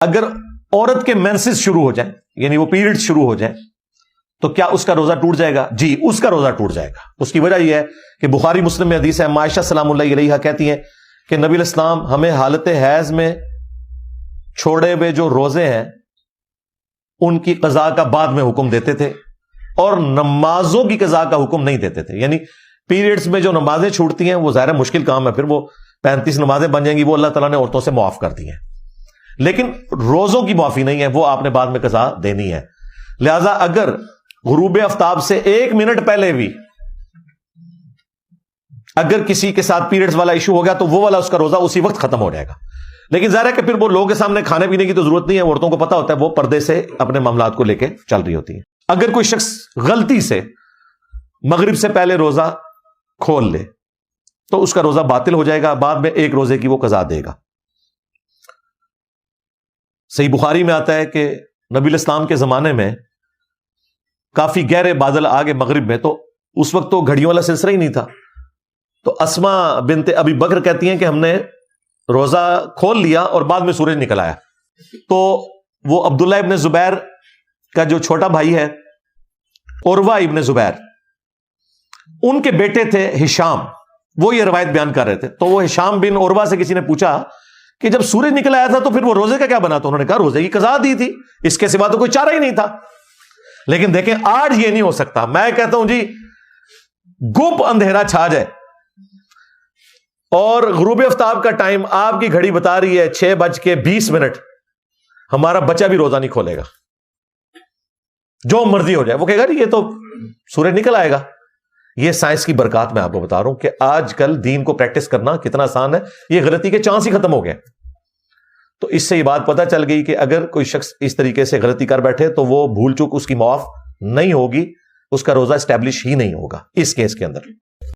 اگر عورت کے مینسز شروع ہو جائیں، یعنی وہ پیریڈ شروع ہو جائیں، تو کیا اس کا روزہ ٹوٹ جائے گا؟ جی، اس کا روزہ ٹوٹ جائے گا۔ اس کی وجہ یہ ہے کہ بخاری مسلم میں حدیث ہے، عائشہ سلام اللہ علیہا کہتی ہیں کہ نبی علیہ السلام ہمیں حالت حیض میں چھوڑے ہوئے جو روزے ہیں ان کی قضاء کا بعد میں حکم دیتے تھے، اور نمازوں کی قضاء کا حکم نہیں دیتے تھے۔ یعنی پیریڈز میں جو نمازیں چھوٹتی ہیں وہ ظاہر مشکل کام ہے، پھر وہ 35 نمازیں بن جائیں گی، وہ اللہ تعالیٰ نے عورتوں سے معاف کر دی ہیں، لیکن روزوں کی معافی نہیں ہے، وہ آپ نے بعد میں قضاء دینی ہے۔ لہذا اگر غروب آفتاب سے 1 منٹ پہلے بھی اگر کسی کے ساتھ پیریڈز والا ایشو ہو گیا تو وہ والا اس کا روزہ اسی وقت ختم ہو جائے گا۔ لیکن ظاہر ہے کہ پھر وہ لوگوں کے سامنے کھانے پینے کی تو ضرورت نہیں ہے، عورتوں کو پتا ہوتا ہے، وہ پردے سے اپنے معاملات کو لے کے چل رہی ہوتی ہیں۔ اگر کوئی شخص غلطی سے مغرب سے پہلے روزہ کھول لے تو اس کا روزہ باطل ہو جائے گا، بعد میں 1 روزے کی وہ قضا دے گا۔ صحیح بخاری میں آتا ہے کہ نبی علیہ السلام کے زمانے میں کافی گہرے بادل آگے مغرب میں، تو اس وقت تو گھڑیوں والا سلسلہ ہی نہیں تھا، تو اسما بنت ابی بکر کہتی ہیں کہ ہم نے روزہ کھول لیا اور بعد میں سورج نکل آیا، تو وہ عبداللہ ابن زبیر کا جو چھوٹا بھائی ہے عروہ ابن زبیر، ان کے بیٹے تھے ہشام، وہ یہ روایت بیان کر رہے تھے۔ تو وہ ہشام بن عروہ سے کسی نے پوچھا کہ جب سورج نکل آیا تھا تو پھر وہ روزے کا کیا بنا؟ تو انہوں نے کہا روزے کی قضا دی تھی، اس کے سوا تو کوئی چارہ ہی نہیں تھا۔ لیکن دیکھیں آج یہ نہیں ہو سکتا، میں کہتا ہوں جی گپ اندھیرا چھا جائے اور غروب آفتاب کا ٹائم آپ کی گھڑی بتا رہی ہے 6:20، ہمارا بچہ بھی روزہ نہیں کھولے گا، جو مرضی ہو جائے، وہ کہے گا یہ تو سورج نکل آئے گا۔ یہ سائنس کی برکات میں آپ کو بتا رہا ہوں کہ آج کل دین کو پریکٹس کرنا کتنا آسان ہے، یہ غلطی کے چانس ہی ختم ہو گئے۔ تو اس سے یہ بات پتہ چل گئی کہ اگر کوئی شخص اس طریقے سے غلطی کر بیٹھے تو وہ بھول چوک اس کی معاف نہیں ہوگی، اس کا روزہ اسٹیبلش ہی نہیں ہوگا اس کیس کے اندر۔